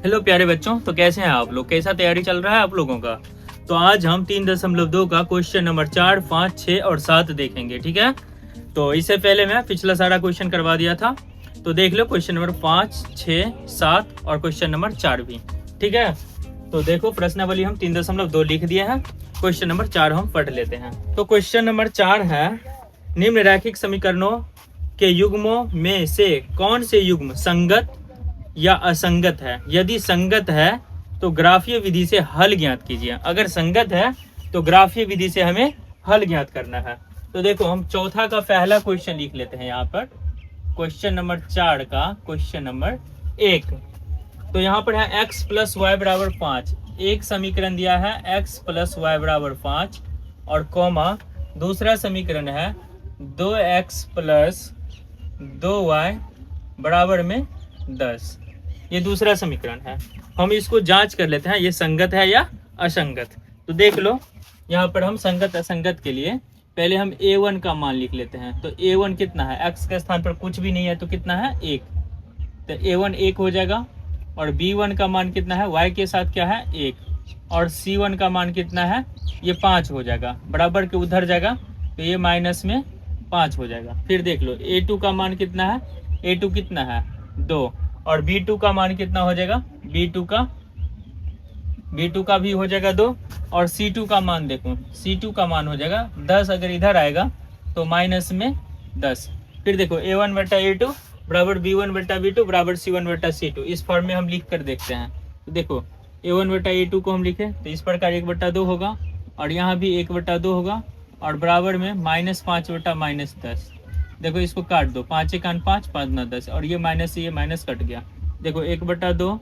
Hello प्यारे बच्चों, तो कैसे हैं आप लोग? कैसा तैयारी चल रहा है आप लोगों का? तो आज हम 3.2 का क्वेश्चन नंबर 4, 5, 6 और 7 देखेंगे। ठीक है, तो इससे पहले मैं पिछला सारा क्वेश्चन करवा दिया था, तो देख लो क्वेश्चन नंबर 5, 6, 7 और क्वेश्चन नंबर 4 भी। ठीक है, तो देखो प्रश्नावली हम 3.2 लिख दिए हैं। क्वेश्चन नंबर 4 हम पढ़ लेते हैं। तो क्वेश्चन नंबर 4 है, निम्न रैखिक समीकरणों के युग्मों में से कौन से युग्म संगत या असंगत है? यदि संगत है तो ग्राफीय विधि से हल ज्ञात कीजिए। अगर संगत है तो ग्राफीय विधि से हमें हल ज्ञात करना है। तो देखो हम चौथा का पहला क्वेश्चन लिख लेते हैं यहाँ पर। क्वेश्चन नंबर 4 का क्वेश्चन नंबर 1, तो यहाँ पर है x प्लस वाई बराबर 5। एक समीकरण दिया है x प्लस वाई बराबर 5 और कॉमा दूसरा समीकरण है 2x प्लस 2y बराबर में 10। ये दूसरा समीकरण है। हम इसको जांच कर लेते हैं ये संगत है या असंगत। तो देख लो यहाँ पर हम संगत असंगत के लिए पहले हम a1 का मान लिख लेते हैं। तो a1 कितना है? x के स्थान पर कुछ भी नहीं है तो कितना है? 1। तो a1 1 हो जाएगा। और b1 का मान कितना है? y के साथ क्या है? 1। और c1 का मान कितना है? ये 5 हो जाएगा, बराबर के उधर जाएगा तो ये माइनस में 5 हो जाएगा। फिर देख लो a2 का मान कितना है? a2 कितना है? 2। और b2 का मान कितना हो जाएगा? b2 का भी हो जाएगा 2। और c2 का मान देखो, c2 का मान हो जाएगा 10। अगर इधर आएगा तो माइनस में 10। फिर देखो a1 बटा a2 बराबर b1 बटा b2 बराबर c1 बटा c2। इस फॉर्म में हम लिख कर देखते हैं। तो देखो a1 बटा a2 को हम लिखे तो इस प्रकार 1 बटा 2 होगा और यहाँ भी 1 बटा 2 होगा और बराबर में -5 बटा -10। देखो इसको काट दो, 5 1 5, 5 9 10 और ये माइनस कट गया। देखो 1 बटा 2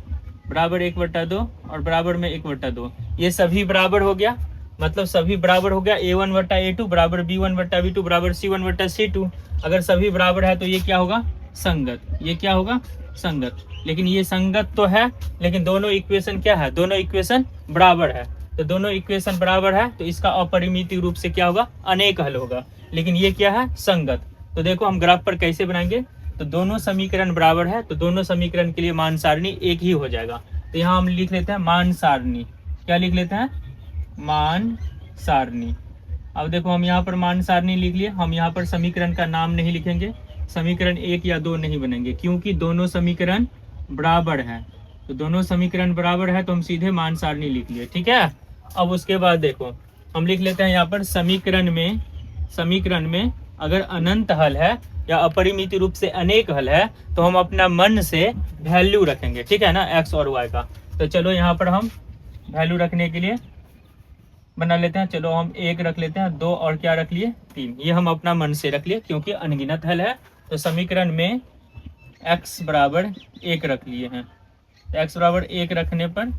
बराबर 1 बटा 2 और बराबर में 1 बटा 2। ये सभी बराबर हो गया, मतलब सभी बराबर हो गया। a1 बटा a2 बराबर b1 बटा b2 बराबर c1 बटा c2। अगर सभी बराबर है तो ये क्या होगा? संगत। ये क्या होगा? संगत। लेकिन ये संगत तो है, लेकिन दोनों इक्वेशन क्या है? दोनों इक्वेशन बराबर है। तो दोनों इक्वेशन बराबर है तो इसका अपरिमित रूप से क्या होगा? अनेक हल होगा। लेकिन ये क्या है? संगत। तो देखो हम ग्राफ पर कैसे बनाएंगे। तो दोनों समीकरण बराबर है तो दोनों समीकरण के लिए मान सारणी एक ही हो जाएगा। तो यहाँ हम लिख लेते हैं मान सारणी। क्या लिख लेते हैं? मान सारणी। अब देखो हम यहाँ पर मान सारणी लिख लिए। हम यहाँ पर समीकरण का नाम नहीं लिखेंगे, समीकरण 1 या 2 नहीं बनेंगे क्योंकि दोनों समीकरण बराबर है। तो दोनों समीकरण बराबर है तो हम सीधे मान सारणी लिख लिए। ठीक है, अब उसके बाद देखो हम लिख लेते हैं यहाँ पर समीकरण में अगर अनंत हल है या अपरिमित रूप से अनेक हल है तो हम अपना मन से वैल्यू रखेंगे। ठीक है ना, x और y का। तो चलो यहाँ पर हम वैल्यू रखने के लिए बना लेते हैं। चलो हम 1 रख लेते हैं, 2 और क्या रख लिए? 3। ये हम अपना मन से रख लिए क्योंकि अनगिनत हल है। तो समीकरण में x बराबर 1 रख लिए हैं। तो x बराबर 1 रखने पर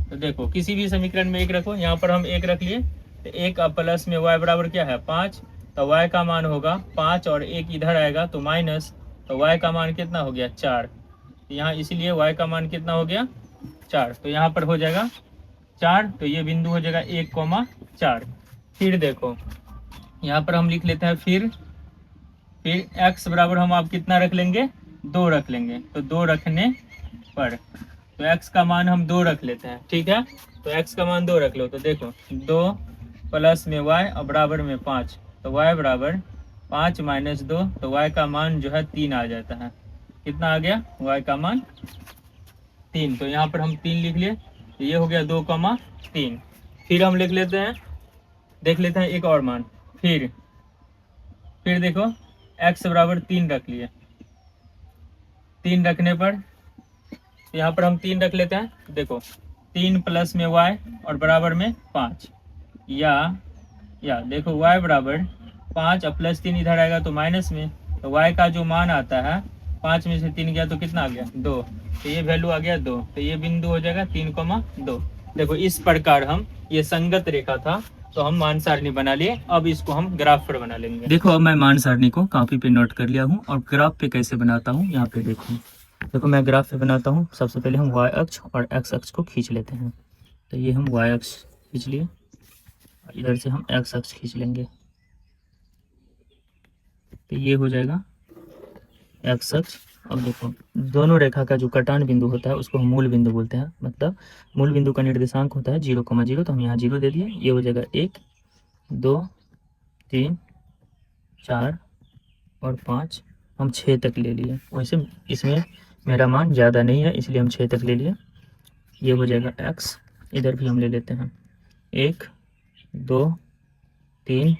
तो देखो किसी भी समीकरण में 1 रखो। यहाँ पर हम 1 रख लिए तो 1 प्लस में y बराबर क्या है? 5। तो y का मान होगा 5 और 1 इधर आएगा तो माइनस। तो y का मान कितना हो गया? 4। तो यहाँ इसलिए y का मान कितना हो गया? 4। तो यहाँ पर हो जाएगा 4। तो ये बिंदु हो जाएगा 1,4। फिर देखो यहाँ पर हम लिख लेते हैं फिर x बराबर हम आप कितना रख लेंगे? 2 रख लेंगे। तो 2 रखने पर तो x का मान हम 2 रख लेते हैं। ठीक है, तो x का मान 2 रख लो। तो देखो 2 प्लस में y और बराबर में 5। तो y बराबर 5 माइनस 2। तो y का मान जो है 3 आ जाता है। कितना आ गया? y का मान 3। तो यहाँ पर हम 3 लिख लिए। तो ये हो गया 2,3। फिर हम लिख लेते हैं, देख लेते हैं एक और मान। फिर देखो x बराबर 3 रख लिए। 3 रखने पर यहाँ पर हम 3 रख लेते हैं। देखो 3 प्लस में y और बराबर में 5 या देखो y बराबर 5 और प्लस 3 इधर आएगा तो माइनस में। तो y का जो मान आता है 5 में से 3 गया तो कितना आ गया? 2। तो ये वैल्यू आ गया 2। तो ये बिंदु हो जाएगा 3,2। देखो इस प्रकार हम ये संगत रेखा था तो हम मान सारणी बना लिए। अब इसको हम ग्राफ पर बना लेंगे। देखो अब मैं मान सारणी को कॉपी पे नोट कर लिया हूँ और ग्राफ पे कैसे बनाता हूँ यहाँ पे देखो मैं ग्राफ पे बनाता हूँ। सबसे पहले हम y अक्ष और x अक्ष को खींच लेते हैं। तो ये हम y अक्ष खींच लिए, इधर से हम x अक्ष खींच लेंगे। तो ये हो जाएगा x अक्ष अब देखो, दोनों रेखा का जो कटान बिंदु होता है उसको हम मूल बिंदु बोलते हैं। मतलब मूल बिंदु का निर्देशांक होता है 0,0, तो हम यहाँ 0 दे दिए। ये हो जाएगा 1, 2, 3, 4 और 5। हम 6 तक ले लिए। वैसे इसमें मेरा मान ज़्यादा नहीं है, इसलिए हम 6 तक ले लिए। ये हो जाएगा x। इधर भी हम ले लेते हैं 1, 2, 3,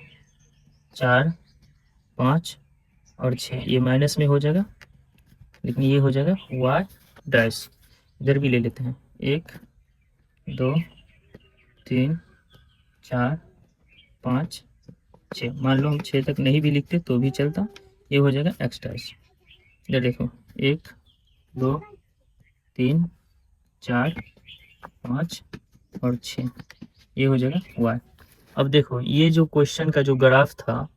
4, 5 और 6। ये माइनस में हो जाएगा, लेकिन ये हो जाएगा y डैश। इधर भी ले लेते हैं 1, 2, 3, 4, 5, 6। मान लो हम 6 तक नहीं भी लिखते तो भी चलता। ये हो जाएगा x डैश। इधर देखो 1, 2, 3, 4, 5 और 6। ये हो जाएगा y। अब देखो, ये जो क्वेश्चन का जो ग्राफ था,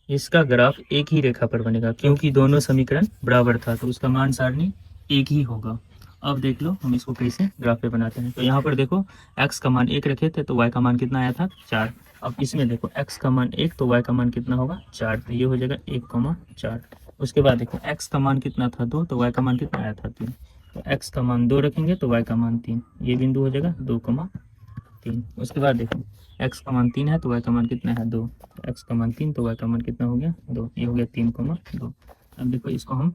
इसका ग्राफ एक ही रेखा पर बनेगा, क्योंकि दोनों समीकरण बराबर था, तो उसका मान सारणी एक ही होगा। अब देख लो हम इसको कैसे ग्राफ पे बनाते हैं। तो यहाँ पर देखो x का मान 1 रखे थे, तो y का मान कितना आया था 4। अब इसमें देखो x का मान 1, तो y का मान कितना होगा 4। तो ये हो जाएगा 1,4। उसके बाद देखो x का मान कितना था 2, तो y का मान कितना आया था 3। तो x का मान 2 रखेंगे तो y का मान 3। ये बिंदु हो जाएगा 2,3। उसके बाद देखो x का मान 3 है तो y का मान कितना है 2। तो x का मान 3 तो y का मान कितना हो गया 2। ये हो गया 3,2। अब देखो इसको हम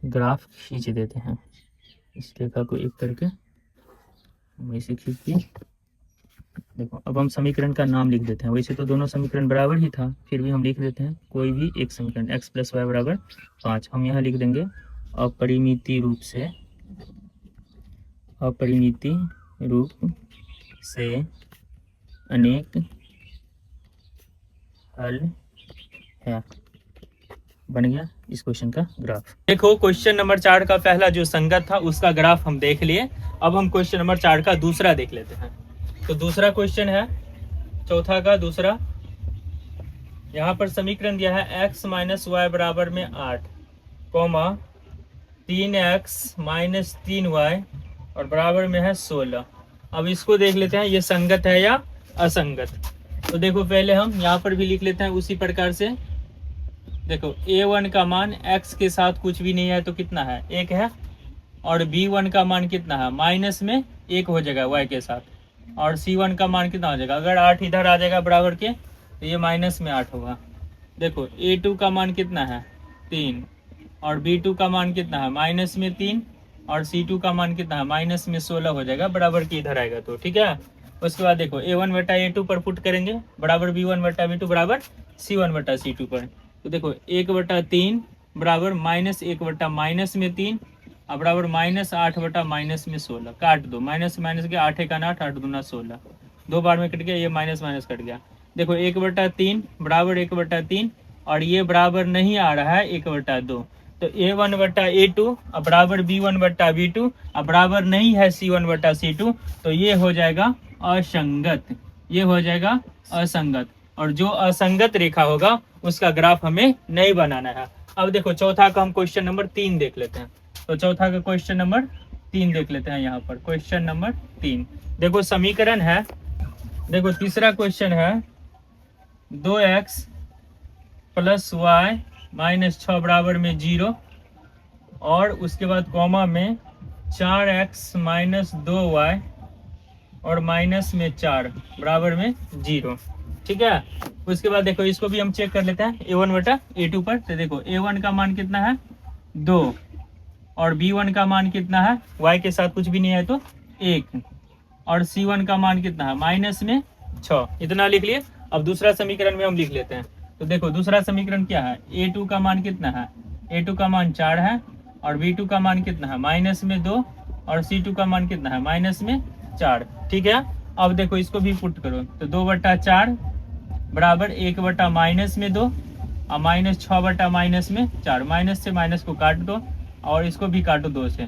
ग्राफ खींच देते हैं। इस रेखा को एक करके हम ऐसे खींच दिए। देखो अब हम समीकरण का नाम लिख देते हैं। वैसे तो दोनों समीकरण बराबर ही था, फिर भी हम लिख देते हैं कोई भी एक समीकरण। x + y = 5। हम यहाँ लिख देंगे अपरिमिति रूप से अनेक हल है। बन गया इस क्वेश्चन का ग्राफ। देखो क्वेश्चन नंबर 4 का पहला जो संगत था उसका ग्राफ हम देख लिए। अब हम क्वेश्चन नंबर 4 का दूसरा देख लेते हैं। तो दूसरा क्वेश्चन है चौथा का दूसरा। यहाँ पर समीकरण दिया है x - y बराबर में 8, 3x - 3y और बराबर में है 16। अब इसको देख लेते हैं ये संगत है या असंगत। तो देखो पहले हम यहाँ पर भी लिख लेते हैं उसी प्रकार से। देखो a1 का मान x के साथ कुछ भी नहीं है तो कितना है 1 है, और b1 का मान कितना है माइनस में 1 हो जाएगा y के साथ, और c1 का मान कितना हो जाएगा, अगर 8 इधर आ जाएगा बराबर के तो ये माइनस में 8 होगा। देखो a2 का मान कितना है 3, और b2 का मान कितना है माइनस में 3, और c2 का मान कितना है माइनस में 16 हो जाएगा बराबर के इधर आएगा तो ठीक है। उसके बाद देखो a1 बटा a2 पर पुट करेंगे बराबर b1 बटा b2 बराबर c1 बटा c2 पर। तो देखो 1/3 बराबर -1 बटा माइनस में 3 अब बराबर -8 बटा माइनस में 16। काट दो, माइनस माइनस के 8 का 8, 8 दूना 16, 2 बार में कट गया, ये माइनस माइनस कट गया। देखो 1/3 बराबर 1/3, और ये बराबर नहीं आ रहा है 1/2, तो a1 बटा a2 अब बराबर b1 बटा b2 अब बराबर नहीं है c1 बटा c2, तो ये हो जाएगा असंगत। ये हो जाएगा असंगत, और जो असंगत रेखा होगा उसका ग्राफ हमें नहीं बनाना है। अब देखो चौथा का हम क्वेश्चन नंबर 3 देख लेते हैं। तो चौथा का क्वेश्चन नंबर 3 देख लेते हैं। यहाँ पर क्वेश्चन नंबर 3 देखो समीकरण है। देखो तीसरा क्वेश्चन है 2x + y - 6 बराबर में 0, और उसके बाद कॉमा में 4x - 2y और माइनस में 4 बराबर में 0। ठीक है। उसके बाद देखो इसको भी हम चेक कर लेते हैं a1 बटा a2 पर। तो देखो a1 का मान कितना है 2, और b1 का मान कितना है y के साथ कुछ भी नहीं है तो 1, और c1 का मान कितना है माइनस में 6। इतना लिख लिए। अब दूसरा समीकरण में हम लिख लेते हैं। तो देखो दूसरा समीकरण क्या है, a2 का मान कितना है, a2 का मान 4 है, और b2 का मान कितना है माइनस में 2, और c2 का मान कितना है माइनस में 4। ठीक है। अब देखो इसको भी पुट करो, तो 2/4 बराबर 1 बटा माइनस में 2 और माइनस 6 बटा माइनस में 4। माइनस से माइनस को काट दो, और इसको भी काटो 2 से,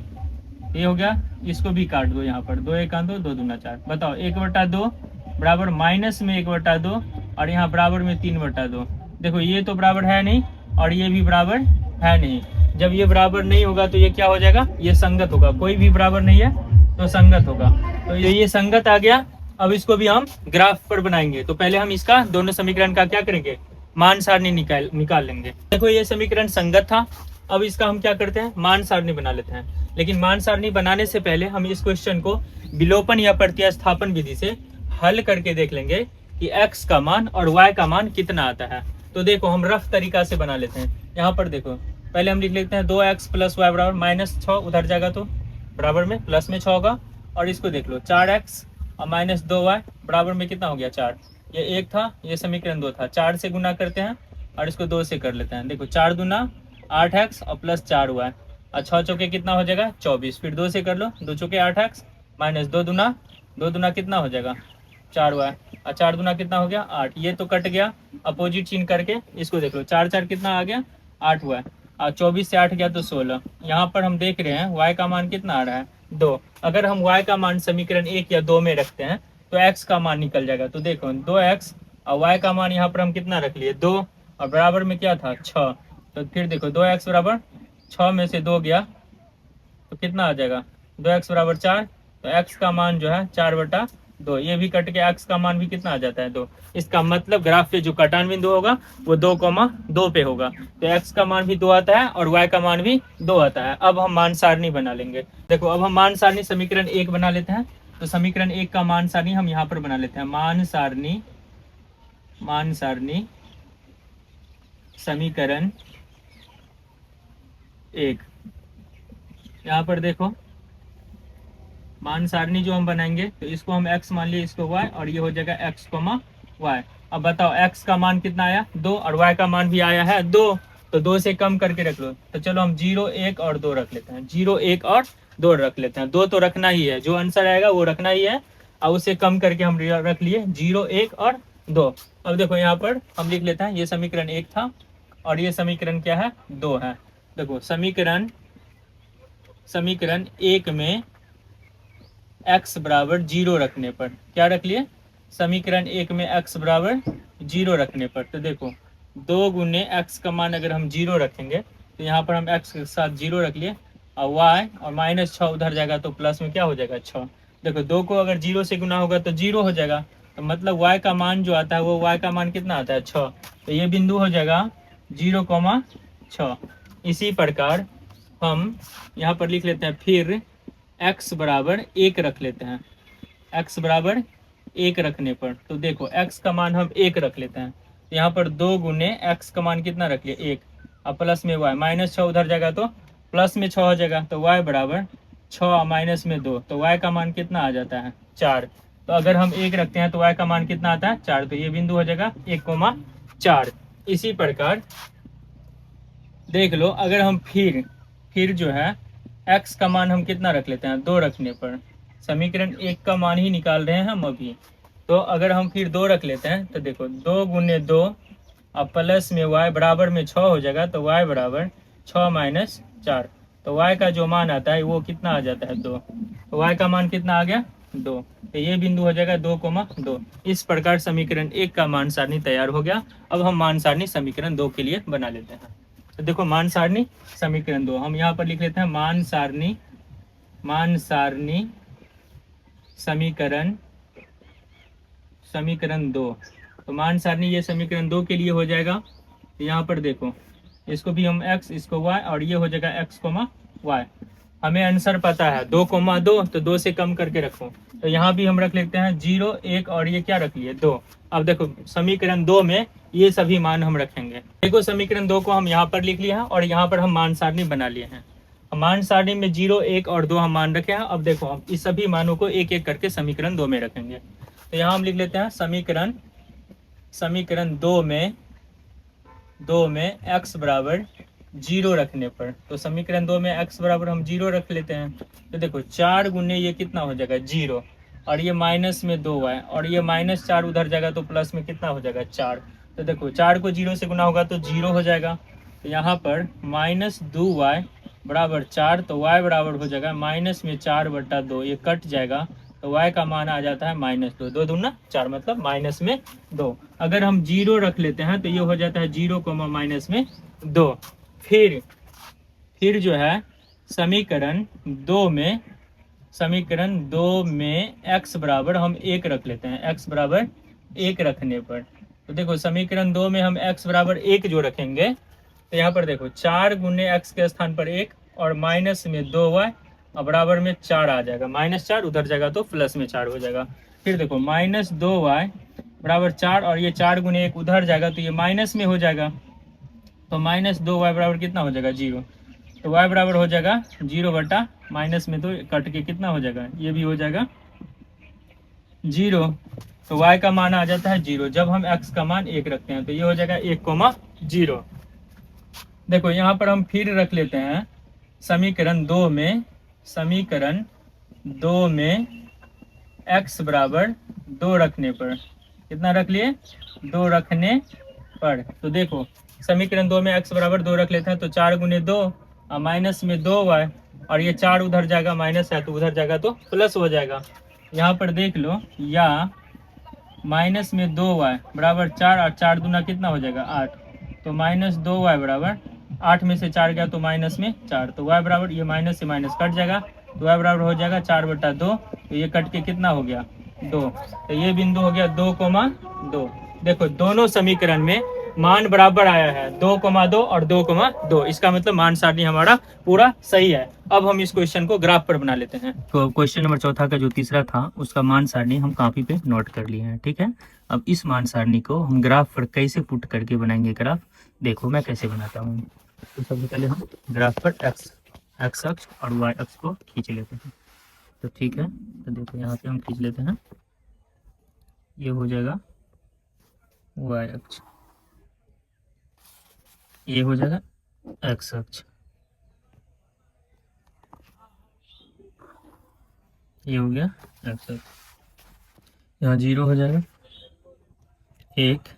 ये हो गया। इसको भी काट दो, यहाँ पर 2 1 2, 2 दूना 4। बताओ 1/2 बराबर माइनस में 1/2, और यहाँ बराबर में 3/2। देखो ये तो बराबर है नहीं, और ये भी बराबर है नहीं। जब ये बराबर नहीं होगा तो ये क्या हो जाएगा, ये संगत होगा। कोई भी बराबर नहीं है तो संगत होगा। तो ये संगत आ गया। अब इसको भी हम ग्राफ पर बनाएंगे। तो पहले हम इसका दोनों समीकरण का क्या करेंगे, मान सारणी निकाल लेंगे। देखो ये समीकरण संगत था, अब इसका हम क्या करते हैं, मान सारणी बना लेते हैं। लेकिन मान सारणी बनाने से पहले हम इस क्वेश्चन को विलोपन या प्रतिस्थापन विधि से हल करके देख लेंगे कि x का मान और y का मान कितना आता है। तो देखो हम रफ तरीका से बना लेते हैं। यहाँ पर देखो पहले हम लिख लेते हैं 2x प्लस वाई बराबर -6, उधर जाएगा तो बराबर में प्लस में 6 होगा। और इसको देख लो 4x और -2y बराबर में कितना हो गया 4। ये 1 था, ये समीकरण 2 था। 4 से गुना करते हैं और इसको 2 से कर लेते हैं। देखो 4 दूना 8x और प्लस 4y और 6 चौके कितना हो जाएगा 24। फिर 2 से कर लो, 2 चौके 8x माइनस 2 दूना कितना हो जाएगा 4y और 4 दूना कितना हो गया 8। ये तो कट गया, अपोजिट चिन्ह करके इसको देख लो 4 4 कितना आ गया 8y और 24 से 8 गया तो 16। यहाँ पर हम देख रहे हैं y का मान कितना आ रहा है 2। अगर हम y का मान समीकरण 1 या 2 में रखते हैं तो x का मान निकल जाएगा। तो देखो 2x और y का मान यहाँ पर हम कितना रख लिए 2 और बराबर में क्या था 6। तो फिर देखो 2x बराबर 6 में से 2 गया तो कितना आ जाएगा 2x बराबर 4। तो x का मान जो है 4/2। ये भी कट के x का मान भी कितना आ जाता है 2। इसका मतलब ग्राफ पे जो कटान बिंदु होगा वो 2,2 पे होगा। तो x का मान भी 2 आता है और y का मान भी 2 आता है। अब हम मान सारणी बना लेंगे। देखो अब हम मान सारणी समीकरण 1 बना लेते हैं। तो समीकरण 1 का मान सारणी हम यहाँ पर बना लेते हैं। मान सारणी समीकरण 1। यहाँ पर देखो मान सारणी जो हम बनाएंगे तो इसको हम x मान लिए, इसको y और ये हो जाएगा x, y। अब बताओ x का मान कितना आया 2 और y का मान भी आया है 2। तो 2 से कम करके रख लो। तो चलो हम 0, 1 और 2 रख लेते हैं। 0, 1 और 2 रख लेते हैं। 2 तो रखना ही है, जो आंसर आएगा वो रखना ही है। और उसे कम करके हम रख लिए 0, 1 और 2। अब देखो यहाँ पर हम लिख लेते हैं, ये समीकरण 1 था और ये समीकरण क्या है 2 है। देखो समीकरण 1 में x बराबर 0 रखने पर क्या रख लिए, समीकरण 1 में x बराबर 0 रखने पर। तो देखो 2 गुने x का मान अगर हम 0 रखेंगे तो यहाँ पर हम x के साथ 0 रख लिए और y और -6 उधर जाएगा तो प्लस में क्या हो जाएगा 6। देखो 2 को अगर 0 से गुना होगा तो 0 हो जाएगा। तो मतलब y का मान जो आता है वो y का मान कितना आता है 6। तो ये बिंदु हो जाएगा 0,6। इसी प्रकार हम यहाँ पर लिख लेते हैं, फिर x बराबर 1 रख लेते हैं। x बराबर 1 रखने पर तो देखो x का मान हम 1 रख लेते हैं। तो यहाँ पर 2 गुने x का मान कितना रख लिए 1 और प्लस में y, -6 उधर जाएगा तो प्लस में 6 हो जाएगा। तो y बराबर 6 और माइनस में 2, तो y का मान कितना आ जाता है 4। तो अगर हम 1 रखते हैं तो y का मान कितना आता है 4। तो ये बिंदु हो जाएगा 1,4। इसी प्रकार देख लो अगर हम फिर जो है x का मान हम कितना रख लेते हैं 2 रखने पर। समीकरण 1 का मान ही निकाल रहे हैं हम अभी। तो अगर हम फिर 2 रख लेते हैं तो देखो 2 गुने 2 और प्लस में y बराबर में 6 हो जाएगा। तो y बराबर 6 माइनस 4। तो y का जो मान आता है वो कितना आ जाता है 2। तो y का मान कितना आ गया 2। तो ये बिंदु हो जाएगा 2,2। इस प्रकार समीकरण 1 का मान सारणी तैयार हो गया। अब हम मान सारणी समीकरण 2 के लिए बना लेते हैं। तो देखो मान सारणी समीकरण 2 हम यहाँ पर लिख लेते हैं। मान सारणी समीकरण 2। तो मान सारणी ये समीकरण 2 के लिए हो जाएगा। तो यहाँ पर देखो इसको भी हम x, इसको y और ये हो जाएगा x, y। हमें आंसर पता है 2,2, तो 2 से कम करके रखो। तो यहाँ भी हम रख लेते हैं 0, 1 और ये क्या रख लिए 2। अब देखो समीकरण 2 में ये सभी मान हम रखेंगे। देखो समीकरण 2 को हम यहाँ पर लिख लिया है और यहाँ पर हम मान सारणी बना लिए हैं। मान सारणी में 0, 1 और 2 हम मान रखे हैं। अब देखो हम इस सभी मानों को एक एक करके समीकरण 2 में रखेंगे। तो यहाँ हम लिख लेते हैं समीकरण 2 में x बराबर 0 रखने पर। तो समीकरण 2 में x बराबर हम 0 रख लेते हैं। तो देखो 4 गुने ये कितना हो जाएगा 0 और ये माइनस में 2y और ये -4 उधर जाएगा तो प्लस में कितना हो जाएगा 4। तो देखो 4 को 0 से गुना होगा तो 0 हो जाएगा। तो यहाँ पर -2y बराबर 4। तो y बराबर हो जाएगा -4/2। ये कट जाएगा तो y का मान आ जाता है -2। 2 दूना 4 मतलब -2। अगर हम 0 रख लेते हैं तो ये हो जाता है 0, -2। फिर जो है समीकरण 2 में x बराबर हम 1 रख लेते हैं। x बराबर 1 रखने पर तो देखो समीकरण 2 में हम x बराबर 1 जो रखेंगे तो यहाँ पर देखो 4 गुने एक्स के स्थान पर 1 और माइनस में 2y और बराबर में 4 आ जाएगा। -4 उधर जाएगा तो प्लस में 4 हो जाएगा। फिर देखो -2y बराबर 4 और ये 4 गुने 1 उधर जाएगा तो ये माइनस में हो जाएगा। तो -2y बराबर कितना हो जाएगा 0। तो y बराबर हो जाएगा 0 बटा माइनस में तो कट के कितना हो जाएगा, ये भी हो जाएगा 0। तो y का मान आ जाता है 0 जब हम x का मान 1 रखते हैं। तो ये हो जाएगा 1,0। देखो यहाँ पर हम फिर रख लेते हैं समीकरण 2 में x बराबर 2 रखने पर, कितना रख लिए 2 रखने पर। तो देखो समीकरण 2 में x बराबर 2 रख लेते हैं तो 4 गुने 2 और माइनस में 2y और ये 4 उधर जाएगा, माइनस है तो उधर जाएगा तो प्लस हो जाएगा। यहाँ पर देख लो, या माइनस में 2y बराबर 4 और 4 दूना कितना हो जाएगा 8। तो -2y बराबर 8 में से 4 गया तो माइनस में 4। तो y बराबर ये माइनस से माइनस कट जाएगा तो y बराबर हो जाएगा 4/2। तो ये कट के कितना हो गया 2। तो ये बिंदु हो गया 2,2। देखो दोनों समीकरण में मान बराबर आया है 2,2 और 2,2। इसका मतलब मान सारणी हमारा पूरा सही है। अब हम इस क्वेश्चन को ग्राफ पर बना लेते हैं। तो क्वेश्चन नंबर चौथा का जो तीसरा था उसका मान सारणी हम कॉपी पे नोट कर लिए हैं, ठीक है। अब इस मान सारणी को हम ग्राफ पर कैसे पुट करके बनाएंगे ग्राफ, देखो मैं कैसे बनाता हूँ। तो सबसे पहले हम ग्राफ पर एक्स अक्ष और वाई अक्ष को खींच लेते हैं। तो ठीक है, तो देखो यहाँ पे हम खींच लेते हैं, ये हो जाएगा वाई अक्ष, ये हो जाएगा एक्स अक्ष, ये हो गया एक्स अक्ष। यहाँ 0 हो जाएगा, 1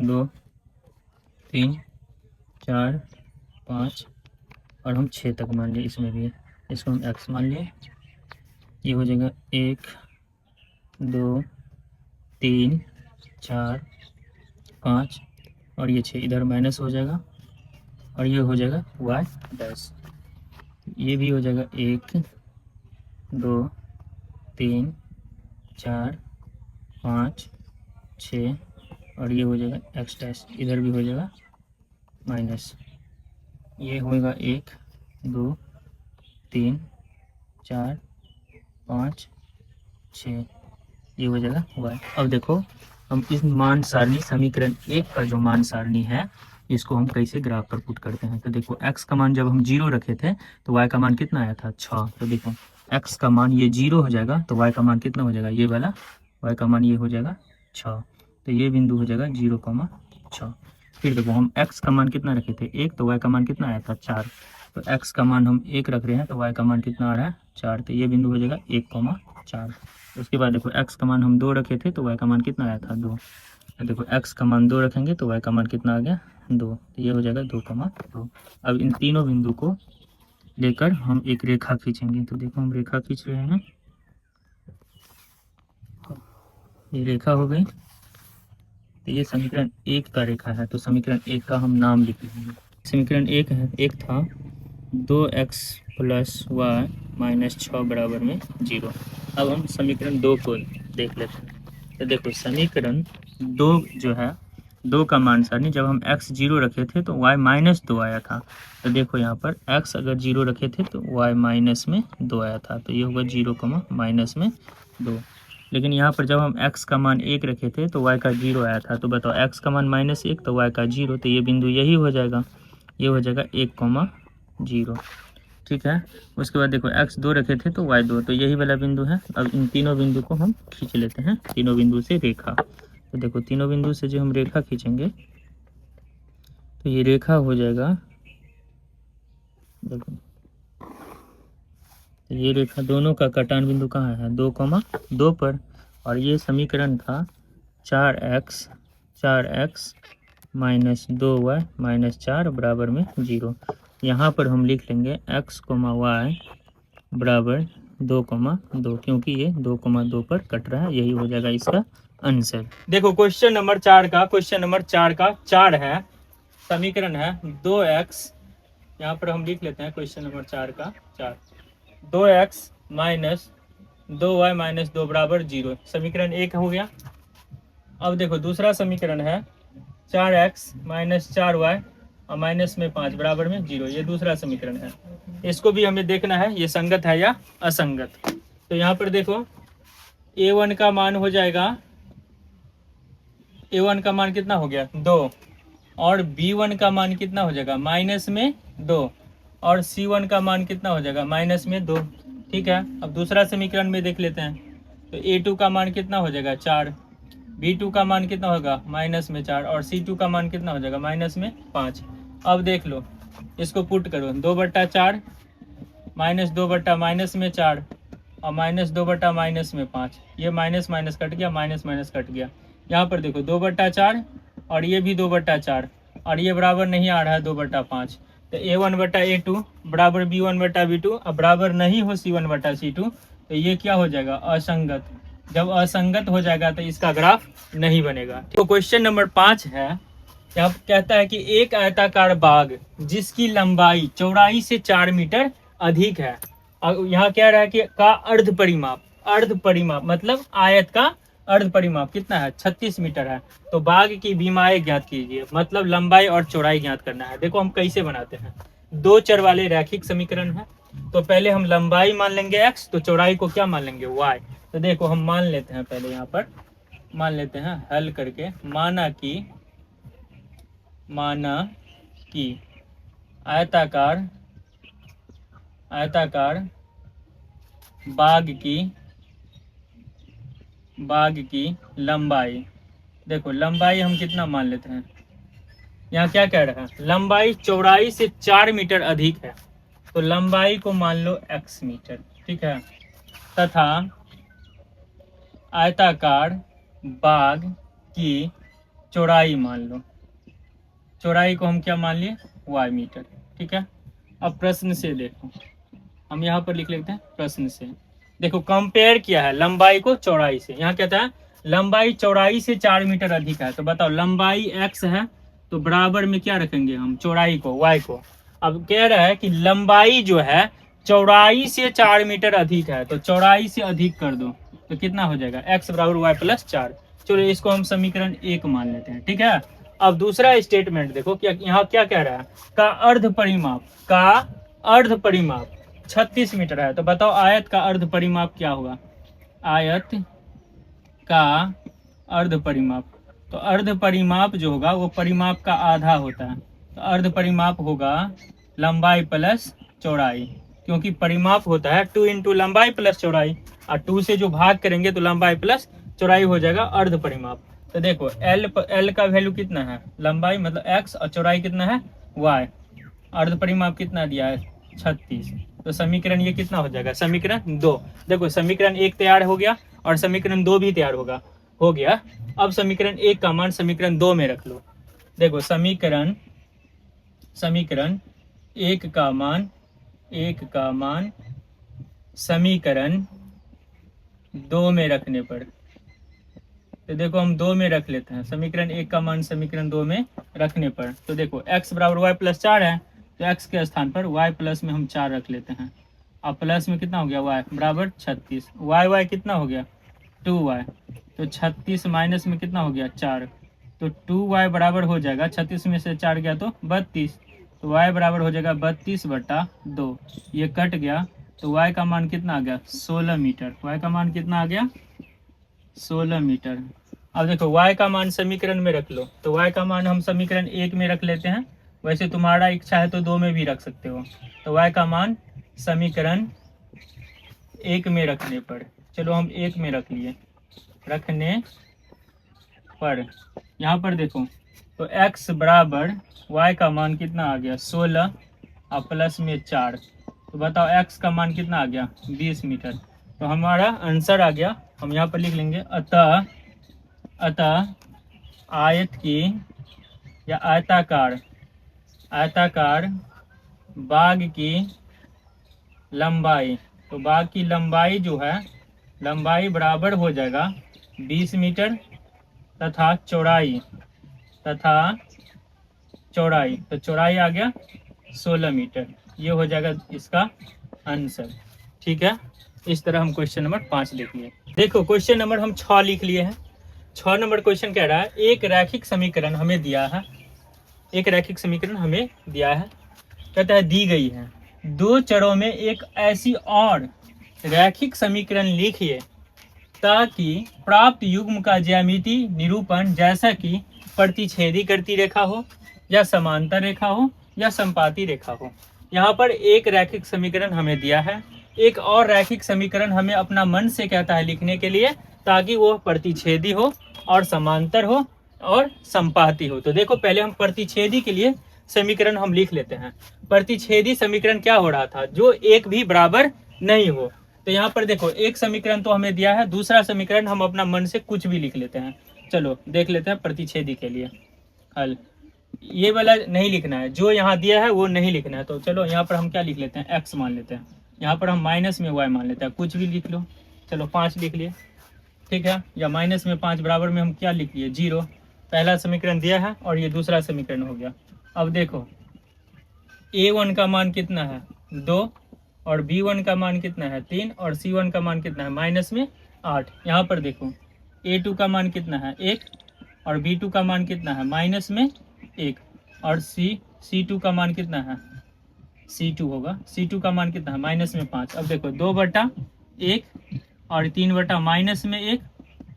2 3 4 5 और हम 6 तक मान लिए, इसमें भी है, इसको हम x मान लिए। ये हो जाएगा 1 2 3 4 5 और ये 6 इधर माइनस हो जाएगा और ये हो जाएगा y डैश। ये भी हो जाएगा 1 2 3 4 5 6 और ये हो जाएगा x डैश, इधर भी हो जाएगा माइनस। ये होगा 1 2 3 4 5 6, ये हो जाएगा y। अब देखो हम इस मान सारणी समीकरण 1 का जो मान सारणी है इसको हम कैसे ग्राफ पर पुट करते हैं। तो देखो x का मान जब हम 0 रखे थे तो y का मान कितना आया था 6। तो देखो x का मान ये 0 हो जाएगा तो y का मान कितना हो जाएगा, ये वाला y का मान ये हो जाएगा 6। तो ये बिंदु हो जाएगा 0,6। फिर देखो हम x का मान कितना रखे थे 1, तो y का मान कितना आया था 4। तो x का मान हम 1 रख रहे हैं तो y का मान कितना आ रहा है 4। तो ये बिंदु हो जाएगा 1,4। उसके बाद देखो x का मान हम 2 रखे थे तो y का मान कितना आया था 2। तो देखो x का मान 2 रखेंगे तो y का मान कितना आ गया 2। तो ये हो जाएगा 2,2। अब इन तीनों बिंदु को लेकर हम एक रेखा खींचेंगे। तो देखो हम रेखा खींच रहे हैं, ये रेखा हो गई। तो ये समीकरण 1 का रेखा है, तो समीकरण 1 का हम नाम लिख लेंगे। समीकरण 1 था 2x + y - 6 बराबर में 0। अब हम समीकरण 2 को देख लेते हैं। तो देखो समीकरण 2 जो है 2 का मान सारणी जब हम x 0 रखे थे तो y -2 आया था। तो देखो यहाँ पर x अगर 0 रखे थे तो y -2 आया था। तो ये होगा 0, -2। लेकिन यहाँ पर जब हम x का मान 1 रखे थे तो y का 0 आया था। तो बताओ x का मान -1 तो y का 0, तो ये बिंदु यही हो जाएगा, ये हो जाएगा 1,0। ठीक है। उसके बाद देखो x 2 रखे थे तो y 2, तो यही वाला बिंदु है। अब इन तीनों बिंदु को हम खींच लेते हैं, तीनों बिंदु से रेखा। तो देखो तीनों बिंदु से जो हम रेखा खींचेंगे तो ये रेखा हो जाएगा, देखो तो ये रेखा दोनों का कटान बिंदु कहाँ है 2,2 पर। और ये समीकरण था 4x - 2y - 4 बराबर में 0। यहाँ पर हम लिख लेंगे x, y बराबर 2,2 क्योंकि ये 2,2 पर कट रहा है, यही हो जाएगा इसका आंसर। देखो क्वेश्चन नंबर 4 का 4 है, समीकरण है 2x। यहाँ पर हम लिख लेते हैं क्वेश्चन नंबर 4 का 4, 2x - 2y - 2 बराबर 0। समीकरण 1 हो गया। अब देखो दूसरा समीकरण है 4x - 4y और माइनस में 5 बराबर में 0। ये दूसरा समीकरण है। इसको भी हमें देखना है ये संगत है या असंगत। तो यहाँ पर देखो a1 का मान हो जाएगा, a1 का मान कितना हो गया 2, और b1 का मान कितना हो जाएगा माइनस में 2, और c1 का मान कितना हो जाएगा माइनस में 2। ठीक है, अब दूसरा समीकरण में देख लेते हैं। तो a2 का मान कितना हो जाएगा 4, b2 का मान कितना होगा माइनस में 4, और c2 का मान कितना हो जाएगा माइनस में 5। अब देख लो, इसको पुट करो, 2/4 माइनस 2 माइनस में 4 और माइनस 2 माइनस में 5। ये माइनस माइनस कट गया, माइनस माइनस कट गया। यहाँ पर देखो 2/4 और ये भी 2/4, और ये बराबर नहीं आ रहा है 2/5। तो a1/a2 बराबर b1/b2, अब बराबर नहीं हो c1/c2, तो ये क्या हो जाएगा असंगत। जब असंगत हो जाएगा तो इसका ग्राफ नहीं बनेगा। तो क्वेश्चन नंबर 5 है, यहाँ कहता है कि एक आयताकार बाग जिसकी लंबाई चौड़ाई से 4 मीटर अधिक है, और यहाँ कह रहा है कि का अर्ध परिमाप मतलब आयत का अर्ध परिमाप कितना है 36 मीटर है। तो बाग की बीमाएं ज्ञात कीजिए, मतलब लंबाई और चौड़ाई ज्ञात करना है। देखो हम कैसे बनाते हैं, 2 चर वाले रैखिक समीकरण है। तो पहले हम लंबाई मान लेंगे x, तो चौड़ाई को क्या मान लेंगे y। तो देखो हम मान लेते हैं, पहले यहाँ पर मान लेते हैं हल करके। माना कि आयताकार बाग की लंबाई, देखो लंबाई हम कितना मान लेते हैं, यहाँ क्या कह रहा है लंबाई चौड़ाई से 4 मीटर अधिक है, तो लंबाई को मान लो x मीटर। ठीक है, तथा आयताकार बाग की चौड़ाई मान लो, चौड़ाई को हम क्या मान लिए y मीटर। ठीक है, अब प्रश्न से देखो, हम यहाँ पर लिख लेते हैं प्रश्न से। देखो कंपेयर किया है लंबाई को चौड़ाई से। यहाँ कहता है लंबाई चौड़ाई से 4 मीटर अधिक है, तो बताओ लंबाई x है तो बराबर में क्या रखेंगे हम चौड़ाई को y को। अब कह रहा है कि लंबाई जो है चौड़ाई से 4 मीटर अधिक है, तो चौड़ाई से अधिक कर दो तो कितना हो जाएगा x बराबर y प्लस 4। चलो इसको हम समीकरण 1 मान लेते हैं। ठीक है, अब दूसरा स्टेटमेंट देखो क्या यहाँ क्या कह रहा है, का अर्ध परिमाप 36 मीटर है। तो बताओ आयत का अर्ध परिमाप क्या होगा, आयत का अर्ध परिमाप। तो अर्ध परिमाप जो होगा वो परिमाप का आधा होता है, तो अर्ध परिमाप होगा लंबाई प्लस चौड़ाई, क्योंकि परिमाप होता है 2 इंटू लंबाई प्लस चौड़ाई, और 2 से जो भाग करेंगे तो लंबाई प्लस चौड़ाई हो जाएगा अर्ध परिमाप। तो देखो L का वैल्यू कितना है लंबाई मतलब x, और चौड़ाई कितना है y, अर्ध परिमाप कितना दिया है 36। तो समीकरण ये कितना हो जाएगा समीकरण 2। देखो समीकरण 1 तैयार हो गया और समीकरण 2 भी तैयार हो गया। अब समीकरण 1 का मान समीकरण 2 में रख लो। देखो समीकरण 1 का मान समीकरण 2 में रखने पर, तो देखो हम 2 में रख लेते हैं समीकरण 1 का मान समीकरण 2 में रखने पर। तो देखो x बराबर y प्लस 4 है, तो x के स्थान पर y प्लस में हम 4 रख लेते हैं, अब प्लस में कितना हो गया y बराबर 36, y कितना हो गया 2y, तो 36 माइनस में कितना हो गया 4, तो 2y बराबर हो जाएगा 36 में से 4 गया तो 32, तो y बराबर हो जाएगा 32/2। ये कट गया तो y का मान कितना आ गया 16 मीटर, y का मान कितना आ गया 16 मीटर। अब देखो y का मान समीकरण में रख लो, तो y का मान हम समीकरण 1 में रख लेते हैं, वैसे तुम्हारा इच्छा है तो 2 में भी रख सकते हो। तो y का मान समीकरण 1 में रखने पर, चलो हम 1 में रख लिए, रखने पर यहाँ पर देखो तो x बराबर y का मान कितना आ गया 16 और प्लस में 4, तो बताओ x का मान कितना आ गया 20 मीटर। तो हमारा आंसर आ गया, हम यहाँ पर लिख लेंगे अतः आयत की या आयताकार बाग की लंबाई, तो बाग की लंबाई जो है लंबाई बराबर हो जाएगा 20 मीटर तथा चौड़ाई तो चौड़ाई आ गया 16 मीटर। ये हो जाएगा इसका आंसर। ठीक है, इस तरह हम क्वेश्चन नंबर 5 लिख लिए। देखो क्वेश्चन नंबर हम 6 लिख लिए हैं। 6 नंबर क्वेश्चन कह रहा है एक रैखिक समीकरण हमें दिया है एक रैखिक समीकरण हमें दिया है, कहता है दी गई है दो चरों में एक ऐसी और रैखिक समीकरण लिखिए ताकि प्राप्त युग्म का ज्यामिति निरूपण जैसा कि प्रतिच्छेदी करती रेखा हो या समांतर रेखा हो या संपाती रेखा हो। यहाँ पर एक रैखिक समीकरण हमें दिया है, एक और रैखिक समीकरण हमें अपना मन से कहता है लिखने के लिए ताकि वो प्रतिच्छेदी हो और समांतर हो और संपाती हो। तो देखो पहले हम प्रतिच्छेदी के लिए समीकरण हम लिख लेते हैं। प्रतिच्छेदी समीकरण क्या हो रहा था, जो एक भी बराबर नहीं हो। तो यहाँ पर देखो एक समीकरण तो हमें दिया है, दूसरा समीकरण हम अपना मन से कुछ भी लिख लेते हैं। चलो देख लेते हैं प्रतिच्छेदी के लिए हल। ये वाला नहीं लिखना है, जो यहाँ दिया है वो नहीं लिखना है। तो चलो यहाँ पर हम क्या लिख लेते हैं, x मान लेते हैं। यहाँ पर हम माइनस में y मान लेते हैं, कुछ भी लिख लो। चलो 5 लिख लिए, ठीक है। या माइनस में 5 बराबर में हम क्या लिख लिए 0। पहला समीकरण दिया है और ये दूसरा समीकरण हो गया। अब देखो a1 का मान कितना है 2 और b1 का मान कितना है 3 और c1 का मान कितना है माइनस में 8। यहाँ पर देखो a2 का मान कितना है 1 और b2 का मान कितना है माइनस में 1 और c2 का मान कितना है c2 होगा, c2 का मान कितना है माइनस में 5। अब देखो 2/1 और 3 माइनस में 1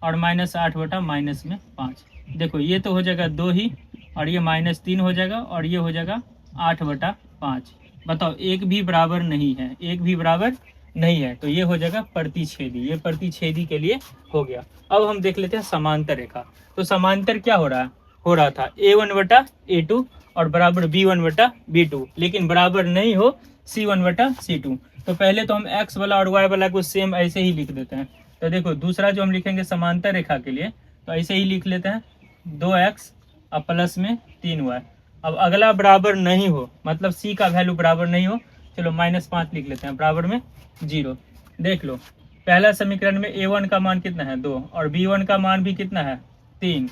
और माइनस 8 माइनस में 5। देखो ये तो हो जाएगा 2 ही और ये -3 हो जाएगा और ये हो जाएगा 8/5। बताओ एक भी बराबर नहीं है, एक भी बराबर नहीं है। तो ये हो जाएगा प्रतिच्छेदी, ये प्रतिच्छेदी के लिए हो गया। अब हम देख लेते हैं समांतर रेखा। तो समांतर क्या हो रहा था a1/a2 और बराबर b1/b2, लेकिन बराबर नहीं हो c1/c2। तो पहले तो हम x वाला और y वाला को सेम ऐसे ही लिख देते हैं। तो देखो दूसरा जो हम लिखेंगे समांतर रेखा के लिए तो ऐसे ही लिख लेते हैं 2x अब प्लस में 3y। अब अगला बराबर नहीं हो, मतलब c का वैल्यू बराबर नहीं हो, चलो -5 लिख लेते हैं बराबर में 0। देख लो पहला समीकरण में a1 का मान कितना है 2 और b1 का मान भी कितना है 3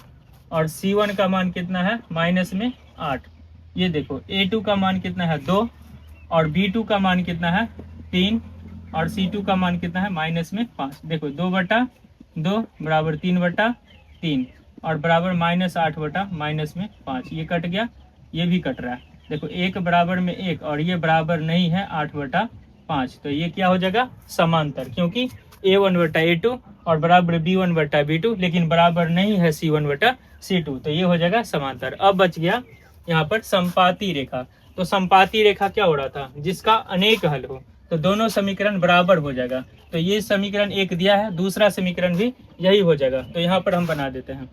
और c1 का मान कितना है माइनस में 8। ये देखो a2 का मान कितना है 2 और b2 का मान कितना है 3 और c2 का मान कितना है माइनस में 5। देखो 2/2 बराबर 3/3 और बराबर -8 माइनस में 5। ये कट गया, ये भी कट रहा है। देखो 1 बराबर में 1 और ये बराबर नहीं है 8/5। तो ये क्या हो जाएगा समांतर, क्योंकि a1/a2 और बराबर b1/b2 लेकिन बराबर नहीं है c1/c2। तो ये हो जाएगा समांतर। अब बच गया यहाँ पर संपाती रेखा। तो संपाती रेखा क्या हो रहा था, जिसका अनेक हल हो, तो दोनों समीकरण बराबर हो जाएगा। तो ये समीकरण एक दिया है, दूसरा समीकरण भी यही हो जाएगा। तो यहाँ पर हम बना देते हैं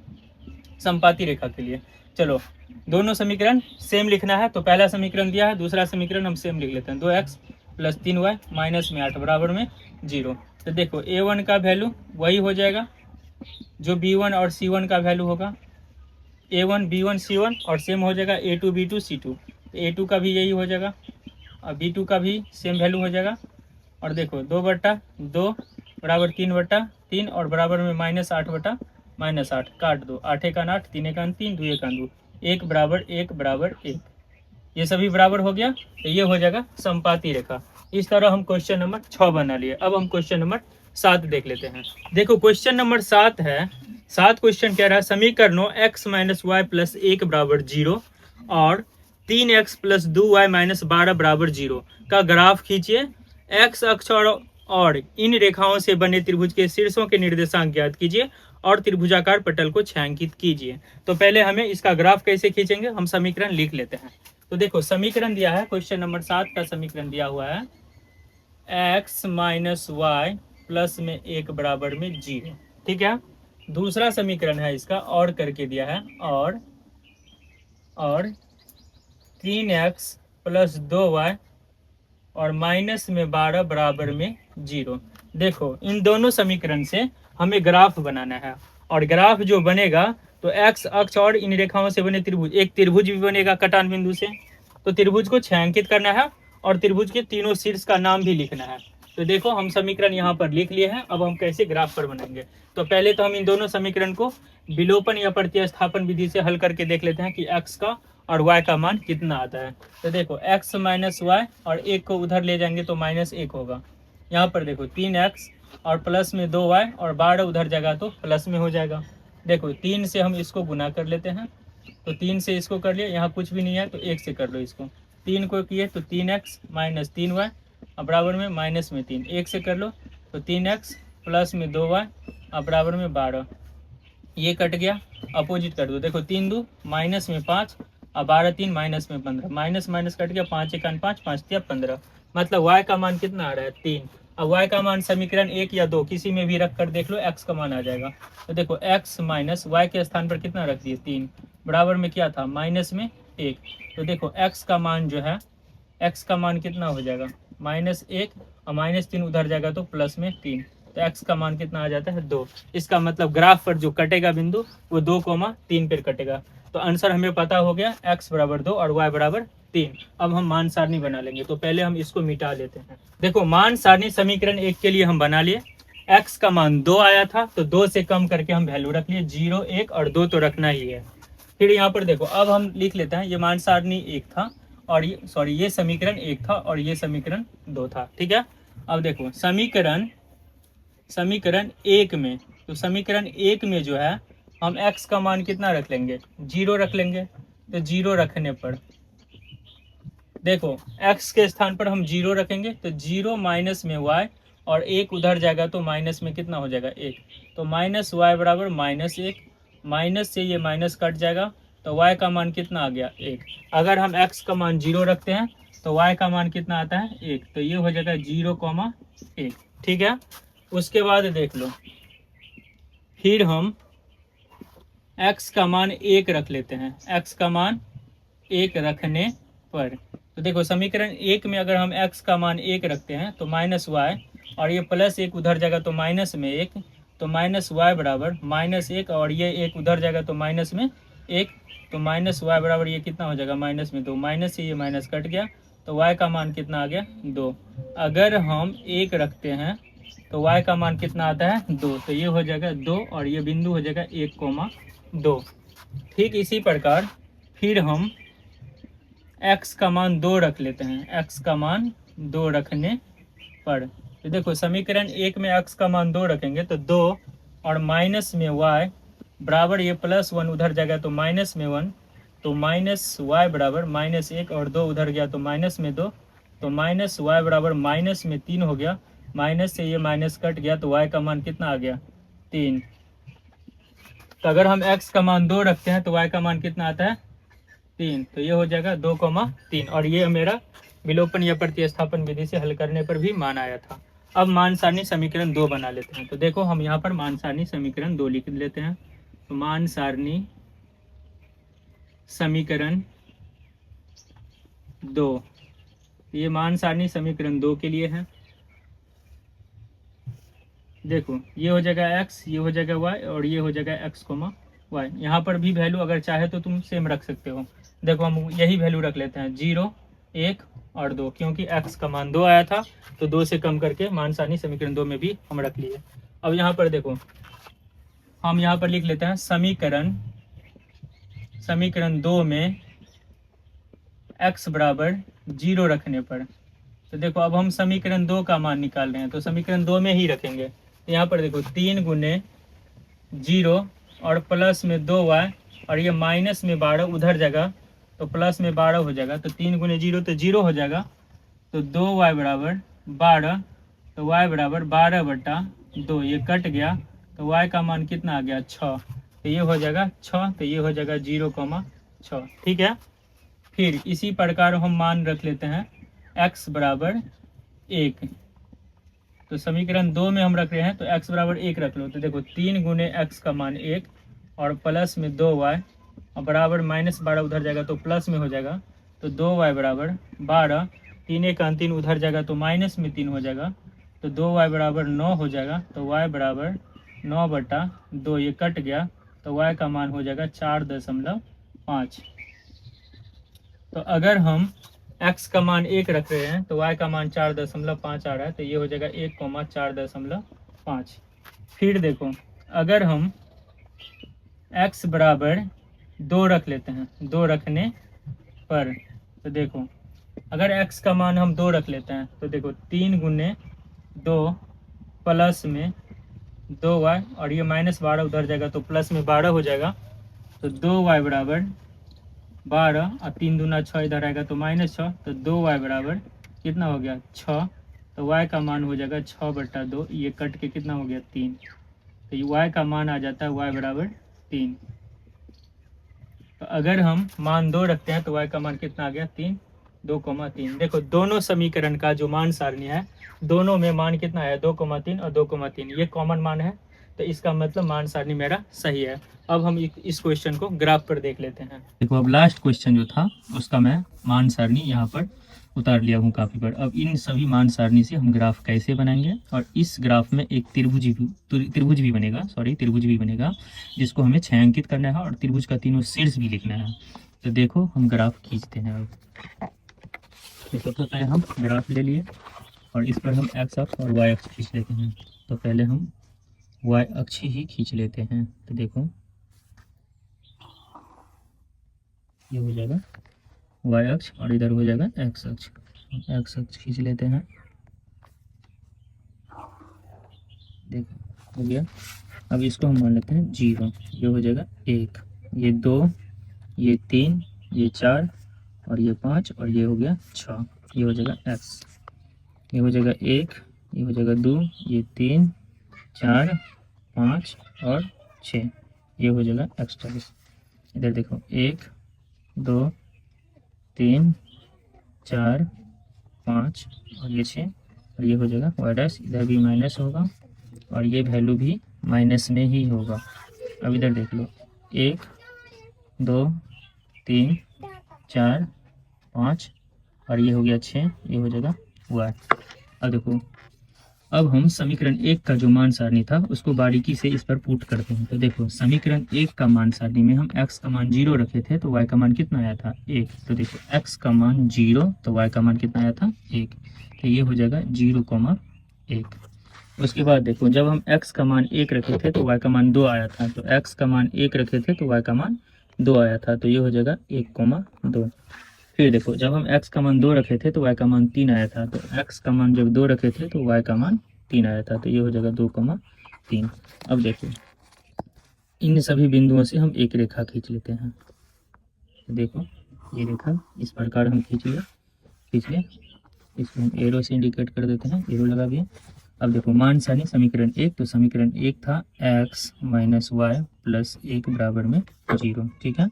संपाती रेखा के लिए। चलो दोनों समीकरण सेम लिखना है। तो पहला समीकरण दिया है, दूसरा समीकरण हम सेम लिख लेते हैं 2x + 3y माइनस में 8 बराबर में 0। तो देखो a1 का वैल्यू वही हो जाएगा जो b1 और c1 का वैल्यू होगा, a1 b1 c1 और सेम हो जाएगा a2 b2 c2। a2 का भी यही हो जाएगा और b2 का भी सेम वैल्यू हो जाएगा। और देखो 2/2 बराबर 3/3 और बराबर में -8 काट दो, 8 का 8 3 का 3 2 का 2 1 बराबर 1 बराबर 1। ये सभी बराबर हो गया। तो ये हो जाएगा संपाती रेखा। इस तरह हम क्वेश्चन नंबर 6 बना लिए। अब हम क्वेश्चन नंबर 7 देख लेते हैं। देखो क्वेश्चन नंबर 7 है। 7 क्वेश्चन कह रहा है समीकरणों x - y + 1 बराबर 0 और 3x + 2y - 12 बराबर 0 का ग्राफ खींचिए। x अक्ष और इन रेखाओं से बने त्रिभुज के शीर्षों के निर्देशांक ज्ञात कीजिए और त्रिभुजाकार पटल को छायांकित कीजिए। तो पहले हमें इसका ग्राफ कैसे खींचेंगे, हम समीकरण लिख लेते हैं। तो देखो समीकरण दिया है, क्वेश्चन नंबर 7 का समीकरण दिया हुआ है x - y प्लस में 1 बराबर में 0, ठीक है। दूसरा समीकरण है इसका और करके दिया है और 3x + 2y और माइनस में 12 बराबर में 0। देखो इन दोनों समीकरण से हमें ग्राफ बनाना है और ग्राफ जो बनेगा तो x अक्ष और इन रेखाओं से बने त्रिभुज, एक त्रिभुज भी बनेगा कटान बिंदु से, तो त्रिभुज को छायांकित करना है और त्रिभुज के तीनों शीर्ष का नाम भी लिखना है। तो देखो हम समीकरण यहाँ पर लिख लिए हैं। अब हम कैसे ग्राफ पर बनाएंगे, तो पहले तो हम इन दोनों समीकरण को विलोपन या प्रतिस्थापन विधि से हल करके देख लेते हैं कि x का और y का मान कितना आता है। तो देखो x - y और 1 को उधर ले जाएंगे तो -1 होगा। यहाँ पर देखो 3x और प्लस में 2y और 12 उधर जाएगा तो प्लस में हो जाएगा। देखो 3 से हम इसको गुना कर लेते हैं तो 3 से इसको कर लिया, यहाँ कुछ भी नहीं है तो 1 से कर लो इसको। 3 को किए तो 3x माइनस 3y और बराबर में माइनस में 3, 1 से कर लो तो 3x प्लस में 2y और बराबर में 12। ये कट गया, अपोजिट कर दो, देखो 3 2 माइनस में 5 और 12 3 माइनस में 15, माइनस माइनस कट गया, 5 1 5, 5 3 15, मतलब y का मान कितना आ रहा है 3। अब y का मान समीकरण 1 या 2 किसी में भी रख कर देख लो, x का मान आ जाएगा। तो देखो x माइनस y के स्थान पर कितना रख दिए 3, बराबर में क्या था माइनस में 1। तो देखो x का मान जो है, x का मान कितना हो जाएगा -1 और -3 उधर जाएगा तो प्लस में 3, तो x का मान कितना आ जाता है 2। इसका मतलब ग्राफ पर जो कटेगा बिंदु वो 2,3 पर कटेगा। तो आंसर हमें पता हो गया, x बराबर 2 और y बराबर 3। अब हम मान सारणी बना लेंगे, तो पहले हम इसको मिटा लेते हैं। देखो मान सारणी समीकरण 1 के लिए हम बना लिए, x का मान 2 आया था तो 2 से कम करके हम वैल्यू रख लिए, 0 1 और 2 तो रखना ही है। फिर यहाँ पर देखो अब हम लिख लेते हैं, ये मान सारणी 1 था और ये समीकरण 1 था और ये समीकरण 2 था, ठीक है। अब देखो समीकरण 1 में, तो समीकरण 1 में जो है हम x का मान कितना रख लेंगे 0 रख लेंगे। तो 0 रखने पर देखो x के स्थान पर हम 0 रखेंगे तो 0 माइनस में y और 1 उधर जाएगा तो माइनस में कितना हो जाएगा 1, तो माइनस y बराबर -1, माइनस से ये माइनस कट जाएगा तो y का मान कितना आ गया 1। अगर हम x का मान 0 रखते हैं तो y का मान कितना आता है 1, तो ये हो जाएगा 0,1, ठीक है। उसके बाद देख लो, फिर हम x का मान 1 रख लेते हैं, x का मान 1 रखने पर तो देखो समीकरण 1 में अगर हम x का मान 1 रखते हैं तो माइनस y और ये प्लस 1 उधर जाएगा तो माइनस में 1, तो माइनस y बराबर -1 और ये 1 उधर जाएगा तो माइनस में 1, तो माइनस y बराबर ये कितना हो जाएगा माइनस में 2, माइनस से ये माइनस कट गया तो y का मान कितना आ गया 2। अगर हम 1 रखते हैं तो y का मान कितना आता है 2, तो ये हो जाएगा 2 और ये बिंदु हो जाएगा 1,2। ठीक इसी प्रकार फिर हम x का मान 2 रख लेते हैं, x का मान 2 रखने पर तो देखो समीकरण 1 में x का मान 2 रखेंगे तो 2 और माइनस में y बराबर ये +1 उधर जाएगा तो माइनस में 1, तो माइनस y बराबर -1 और 2 उधर गया तो माइनस में 2, तो माइनस y बराबर माइनस में 3 हो गया, माइनस से ये माइनस कट गया तो y का मान कितना आ गया 3। तो अगर हम x का मान 2 रखते हैं तो y का मान कितना आता है 3, तो ये हो जाएगा 2,3 और ये मेरा विलोपन या प्रतिस्थापन विधि से हल करने पर भी मान आया था। अब मान सारणी समीकरण 2 बना लेते हैं, तो देखो हम यहाँ पर मान सारणी समीकरण 2 लिख लेते हैं। तो मान सारणी समीकरण 2, ये मान सारणी समीकरण 2 के लिए है। देखो ये हो जाएगा x, ये हो जाएगा y और ये हो जाएगा x, y। यहाँ पर भी वैल्यू अगर चाहे तो तुम सेम रख सकते हो। देखो हम यही वैल्यू रख लेते हैं 0 1 और 2, क्योंकि x का मान 2 आया था तो 2 से कम करके मान सारणी समीकरण 2 में भी हम रख लिए। अब यहाँ पर देखो हम यहाँ पर लिख लेते हैं समीकरण 2 में x बराबर 0 रखने पर। तो देखो अब हम समीकरण 2 का मान निकाल रहे हैं तो समीकरण 2 में ही रखेंगे। तो यहाँ पर देखो 3 गुने 0 और प्लस में 2y और ये माइनस में 12 उधर जाएगा तो प्लस में 12 हो जाएगा, तो 3 गुने 0 तो 0 हो जाएगा, तो 2y बराबर 12, तो y बराबर 12/2, ये कट गया तो y का मान कितना आ गया 6, तो ये हो जाएगा 6, तो ये हो जाएगा 0,6, ठीक है। फिर इसी प्रकार हम मान रख लेते हैं x बराबर 1, तो समीकरण 2 में हम रख रहे हैं तो x बराबर 1 रख लो। तो देखो 3 गुने x का मान 1 और प्लस में 2y और बराबर -12 उधर जाएगा तो प्लस में हो जाएगा, तो 2y बराबर 12, 3 1 3 उधर जाएगा तो माइनस में 3 हो जाएगा, तो 2y बराबर 9 हो जाएगा, तो y बराबर 9/2, ये कट गया तो y का मान हो जाएगा 4.5। तो अगर हम x का मान 1 रख रहे हैं तो y का मान 4.5 आ रहा है, तो ये हो जाएगा 1,4.5। फिर देखो अगर हम x बराबर 2 रख लेते हैं, 2 रखने पर, तो देखो अगर x का मान हम 2 रख लेते हैं तो देखो 3 गुने 2 प्लस में 2y और ये -12 उधर जाएगा तो प्लस में 12 हो जाएगा, तो 2y बराबर 12 और 3 दूना 6 इधर आएगा तो -6, तो 2y बराबर कितना हो गया 6। तो y का मान हो जाएगा 6/2, ये कट के कितना हो गया 3। तो ये y का मान आ जाता है y बराबर 3। तो अगर हम मान 2 रखते हैं तो y का मान कितना आ गया 3, 2,3। देखो दोनों समीकरण का जो मान सारणी है दोनों में मान कितना है 2,3 और 2,3, ये कॉमन मान है। तो इसका मतलब मान सारणी मेरा सही है। अब हम इस क्वेश्चन को ग्राफ पर देख लेते हैं। देखो अब लास्ट क्वेश्चन जो था उसका मैं मान सारणी यहाँ पर उतार लिया हूँ कापी पर। अब इन सभी मान सारणी से हम ग्राफ कैसे बनाएंगे, और इस ग्राफ में एक त्रिभुज भी बनेगा जिसको हमें छायांकित करना है और त्रिभुज का तीनों शीर्ष भी लिखना है। तो देखो हम ग्राफ खींचते हैं। अब तो सबसे पहले हम ग्राफ ले लिए और इस पर हम एक्स अक्ष और वाई अक्ष खींच लेते हैं। तो पहले हम वाई अक्ष ही खींच लेते हैं। तो देखो ये हो जाएगा वाई अक्ष और इधर हो जाएगा एक्स अक्ष। एक्स अक्ष खींच लेते हैं, देखो हो गया। अब इसको हम मान लेते हैं 0, ये हो जाएगा 1, ये 2, ये 3, ये 4 और ये 5 और ये हो गया 6, ये हो जाएगा एक्स। ये हो जाएगा 1, ये हो जाएगा 2, ये 3, 4, 5 और 6, ये हो जाएगा एक्स। इधर देखो 1, 2, 3, 4, 5 और ये 6 और ये हो जाएगा वाई डैश। इधर भी माइनस होगा और ये वैल्यू भी माइनस में ही होगा। अब इधर देख लो 1, 2, 3, 4, 5 और ये हो गया 6, ये हो जाएगा वाई। अब देखो अब हम समीकरण 1 का जो मान सारणी था उसको बारीकी से इस पर पुट करते हैं। तो देखो समीकरण 1 का मान सारणी में हम x का मान 0 रखे थे तो y का मान कितना आया था 1। तो देखो x का मान 0 तो y का मान कितना आया था 1। तो ये हो जाएगा 0,1। उसके बाद देखो जब हम x का मान 1 रखे थे तो y का मान 2 आया था। तो x का मान 1 रखे थे तो y का मान 2 आया था, तो ये हो जाएगा 1,2। फिर देखो जब हम x का मान 2 रखे थे तो y का मान 3 आया था। तो x का मान जब 2 रखे थे तो y का मान 3 आया था, तो ये हो जाएगा 2,3। अब देखो इन सभी बिंदुओं से हम एक रेखा खींच लेते हैं। तो देखो ये रेखा इस प्रकार हम खींच लिया। इसको हम एरो से इंडिकेट कर देते हैं, एरो लगा दिए। अब देखो मान सारणी समीकरण 1, तो समीकरण 1 था x - y + 1 बराबर में 0, ठीक है।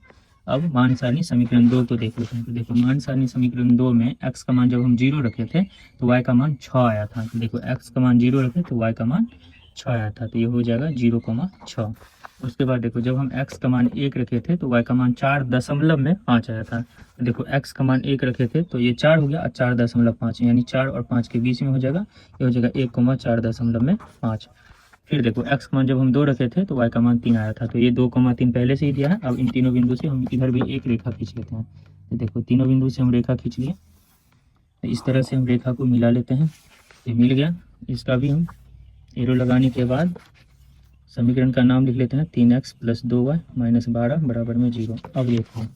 अब मान सारणी समीकरण 2 को देख लेते हैं। तो देखो मान सारणी समीकरण 2 में x का मान जब हम 0 रखे थे तो y का मान 6 आया था। तो देखो x का मान 0 रखे तो y का मान 6 आया था, तो ये हो जाएगा 0,6। उसके बाद देखो जब हम x का मान 1 रखे थे तो y का मान 4.5 आया था। तो देखो x का मान 1 रखे थे तो ये 4 हो गया और 4.5 यानी 4 और 5 के बीच में हो जाएगा, ये हो जाएगा 1,4.5। फिर देखो x का मान जब हम 2 रखे थे तो y का मान 3 आया था, तो ये 2,3 पहले से ही दिया है। अब इन तीनों बिंदु से हम इधर भी एक रेखा खींच लेते हैं। तो देखो तीनों बिंदु से हम रेखा खींच लिए, तो इस तरह से हम रेखा को मिला लेते हैं। ये मिल गया, इसका भी हम एरो लगाने के बाद समीकरण का नाम लिख लेते हैं 3x + 2y - 12 बराबर में 0। अब देखो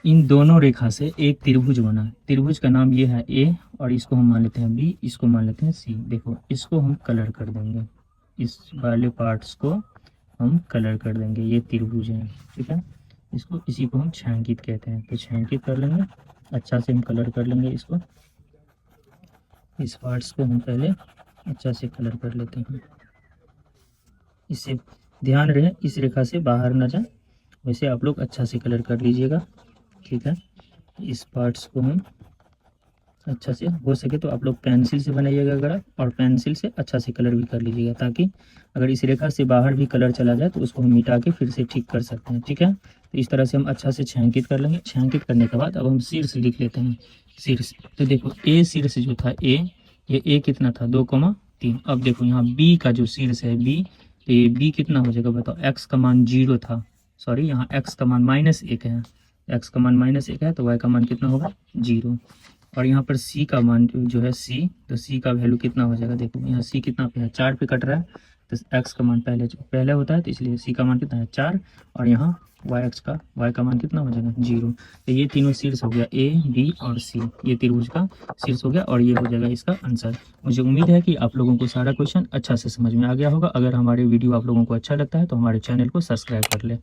इन दोनों रेखा से एक त्रिभुज बना। त्रिभुज का नाम ये है A और इसको हम मान लेते हैं B, इसको मान लेते हैं C। देखो इसको हम कलर कर देंगे, इस वाले पार्ट्स को हम कलर कर देंगे, ये त्रिभुज है, ठीक है। इसको इसी को हम छायांकित कहते हैं। तो छायांकित कर लेंगे, अच्छा से हम कलर कर लेंगे इसको। इस पार्ट्स को हम पहले अच्छा से कलर कर लेते हैं। इससे ध्यान रहे इस रेखा से बाहर ना जाए, वैसे आप लोग अच्छा से कलर कर लीजिएगा, ठीक है। इस पार्ट्स को हम अच्छा से हो सके तो आप लोग पेंसिल से बनाइएगा ग्राफ, और पेंसिल से अच्छा से कलर भी कर लीजिएगा, ताकि अगर इस रेखा से बाहर भी कलर चला जाए तो उसको हम मिटा के फिर से ठीक कर सकते हैं, ठीक है। तो इस तरह से हम अच्छा से छायांकित कर लेंगे। छायांकित करने के बाद अब हम शीर्ष लिख लेते हैं, शीर्ष। तो देखो ए शीर्ष जो था ये ए कितना था 2,3। अब देखो यहाँ बी का जो शीर्ष है बी, तो ये बी कितना हो जाएगा बताओ। एक्स का मान 0 था, सॉरी यहाँ एक्स का मान -1 है, एक्स का मान -1 है तो वाई का मान कितना होगा 0। और यहाँ पर सी का मान जो है सी, तो सी का वैल्यू कितना हो जाएगा। देखो यहाँ सी कितना पे है 4 पे कट रहा है, तो एक्स का मान पहले होता है, तो इसलिए सी का मान कितना है 4, और यहाँ वाई का मान कितना हो जाएगा 0। तो ये तीनों शीर्ष हो गया ए बी और सी, ये त्रिभुज का शीर्ष हो गया और ये हो जाएगा इसका आंसर। मुझे उम्मीद है कि आप लोगों को सारा क्वेश्चन अच्छा से समझ में आ गया होगा। अगर हमारे वीडियो आप लोगों को अच्छा लगता है तो हमारे चैनल को सब्सक्राइब कर ले।